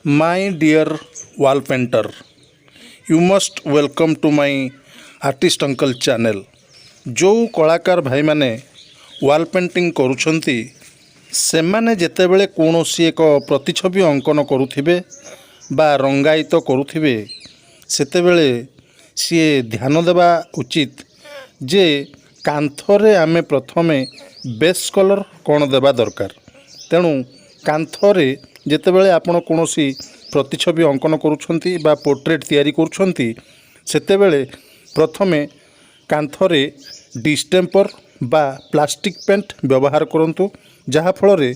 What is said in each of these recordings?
My dear wall painter, you must welcome to my artist uncle channel. जो कलाकार भाई माने वाल पेंटिंग करुछंती सेमाने जेतेबेले कौनसी एक प्रतिछवि अंकन करुथिबे बा रंगायित करुथिबे सेतेबेले सीए ध्यान देवा उचित जे कांथरे आमे प्रथमे बेस कलर कौन देवा दरकार। तेणु कांथरे जेतेबेले आपण कौनसी प्रतिछवि अंकन करुछंती बा पोर्ट्रेट तैयारी करुछंती सेतेबेले प्रथमे कांथरे डिस्टेम्पर बा प्लास्टिक पेंट व्यवहार करंतु जहा फଳରେ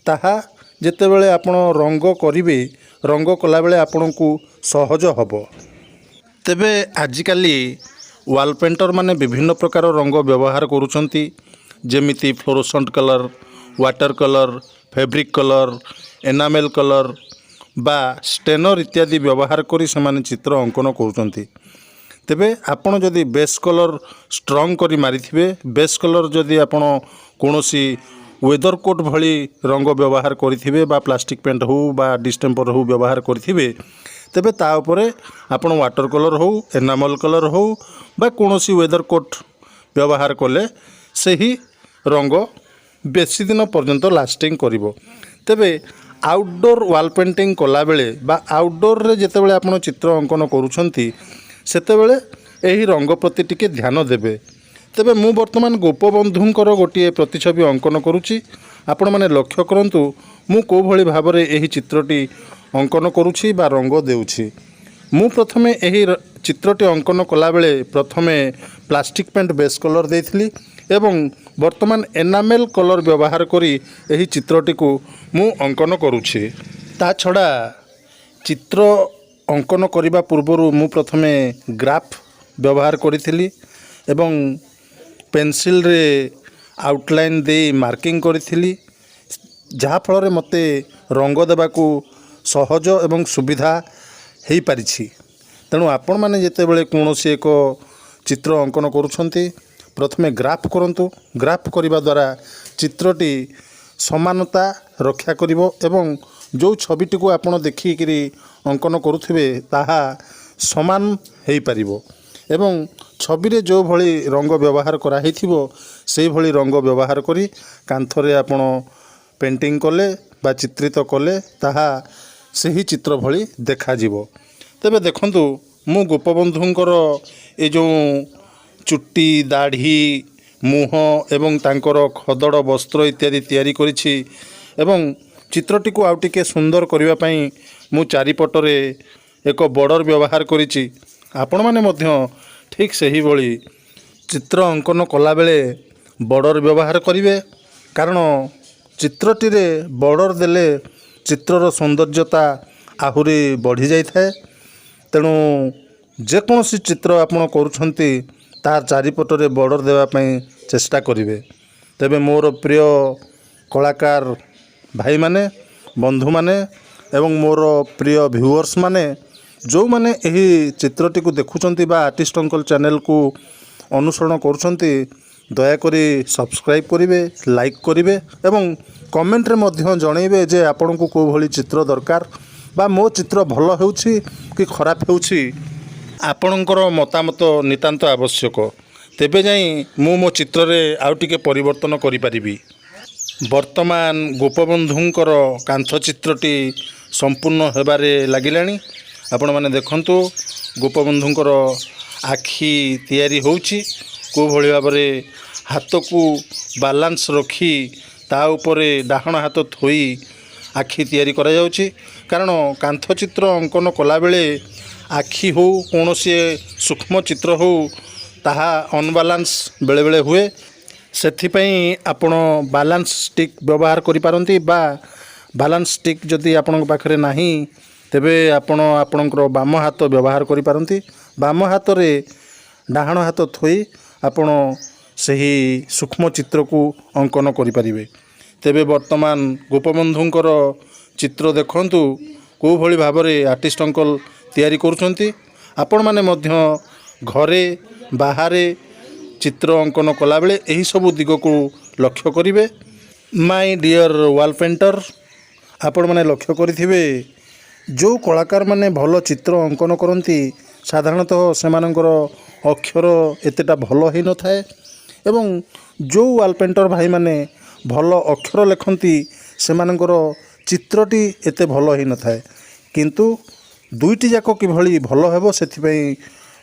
ताहा जेतेबेले आपण रंग करिवे रंग कला बेले आपनकु सहज हबो। तेबे आजिकाली वाल पेंटर माने विभिन्न प्रकार रंग व्यवहार करुछंती जेमिति fluorescent colour, water colour, fabric colour, enamel colour बा स्टेनर इत्यादि व्यवहार करी से चित्र अंकन करुछंती। तेबे आपण जदि बेस कलर स्ट्रंग करी मारिथिबे बेस कलर जदि आपण कोनोसी वेदर कोट भली रंग व्यवहार करिथिबे बा प्लास्टिक पेंट हो बा डिस्टेम्पर हो व्यवहार करिथिबे तेबे ता उपरे आपण वाटर कलर हो एनामल कलर हो बा कोनोसी वेदर कोट व्यवहार कले सही रंग बेसी दिन पर्यंत लास्टिंग करिवो। तेबे आउटडोर वाल पेंटिंग कला बेले बा आउटडोर रे जेतेबेले आपण चित्र अंकन करूछंती सेतेबेले एही रंग प्रति टिके ध्यान देबे। तेबे मु वर्तमान गोपबंधुंकर गोटे प्रतिछवि अंकन करुच्ची आपण माने लक्ष्य करंतु मु को भली भाबरे एही चित्रटी अंकन करुच्ची बा रंग देउछि। मु प्रथमे एही चित्रटी अंकन कला बेले प्रथमे प्लास्टिक पेंट बेस कलर देइथिली एवं वर्तमान एनामेल कलर व्यवहार करी एही चित्रटी को मु अंकन करुछि। ता छड़ा चित्र अंकन करने पूर्वर मु प्रथमे ग्राफ व्यवहार करी एवं पेंसिल रे आउटलाइन दे मार्किंग करी जहा फल मते रंग देबाकू सहज एवं सुविधा हो पारिछि। तेणु आपण माने जेतेबेले कोनोसी एक चित्र अंकन करुछंती प्रथमे ग्राफ करंतु। ग्राफ करिबा द्वारा चित्रटी समानता रक्षा करिवो एवं जो छविटी को आपण देखिकरी अंकन करुथिबे ताहा समान हो पारिवो एवं छवि रे जो भली रंग व्यवहार करा हिथिबो सेही भली रंग व्यवहार करी कांथरे आपण पेंटिंग कले बा चित्रित कले ताहा सही चित्र भली देखा जिवो। तेबे देखंतु मु गोपबंधुंकर ए जो चुट्टी दाढ़ी मुह एवं तांकर खदड़ वस्त्र इत्यादि तैयारी करिछि एवं चित्रटी को आउ टिके सुंदर करिवा पई मु चारिपटरे एक बॉर्डर व्यवहार करिछि। आपण माने मध्य ठीक सही भली चित्र अंकन कला बेले बॉर्डर व्यवहार करिवे कारण चित्रटी रे बॉर्डर देले चित्रर सौंदर्यता आहुरी बढ़ी जाई थाए। तेणु जेकोसी चित्र आपण करूछंती तार चारिपटरे बॉर्डर देवा पई चेष्टा करिवे। तेबे मोर प्रिय कलाकार भाई माने बंधु माने एवं मोर प्रिय व्यूअर्स माने जो माने एही चित्रटी को देखुचंती बा आर्टिस्ट अंकल चैनल को अनुसरण करुचंती दयाकरी सब्सक्राइब करिवे लाइक करिवे एवं कमेंट रे मध्य जणैबे जे आपन को को भली चित्र दरकार बा मो चित्र भल हेउछि कि खराब हेउछि आपणकर मतामत नितांत आवश्यक। तेबे जाई मो चित्र रे आउ टिके परिवर्तन करि परिबी। वर्तमान गोपबंधुंकर कांथ चित्रटी संपूर्ण हेबारे लागिलानी। आपण माने देखंतु गोपबंधुंकर आखि तैयारी होउछि को भली भाबरे हाथ को बैलेंस रखी ता उपरे डाहण हाथ थोई आखि तैयारी करा जाउछि कारण कांथ चित्र अंकन कला बेले आखि हो कोनोसी सूक्ष्म चित्र हो ताहा अनबालांस बेले बेले हुए सेथिपई आपण बैलेंस स्टिक व्यवहार करि पारंती बा बैलेंस स्टिक जदि आपण पाखरे नाही तेबे आपण आपणकर बाम हाथ व्यवहार करि पारंती। बाम हाथ रे डाहण हाथ थोई आपण सही सूक्ष्म चित्र को अंकन करि परिबे। तेबे वर्तमान गोपबंधुंकर चित्र देखंतु को भली भाबरे आर्टिस्ट अंकल तैयारी करुछंती। आपण माने मध्य घरे बाहरे चित्र अंकन कला बेले एही सब दिग को लक्ष्य करिवे। माय डियर वाल पेंटर आपण माने लक्ष्य करिथिबे जो कलाकार माने भल चित्र अंकन करती साधारणतः सेमानंकर अक्षर एतेटा भल ही न थाए एवं जो वाल पेंटर भाई माने भल अक्षर लेखती सेमानंकर चित्रटी एते भल ही न थाए किंतु दुईटी जाक किभली भल हेबो सेथिपई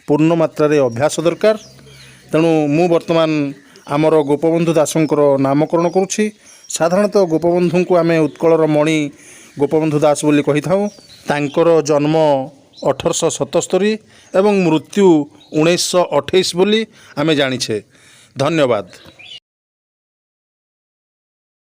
पूर्ण मात्रा रे अभ्यास दरकार। तेणु मु वर्तमान आमर गोपबंधु दासंकर नामकरण करुछि। साधारणतः गोपबंधु को आमे उत्कलर मणि गोपबंधु दास बोली कहि थाउ। तांकर जन्म 1877 एवं मृत्यु 1928 बोली आमे जानिछे। धन्यवाद।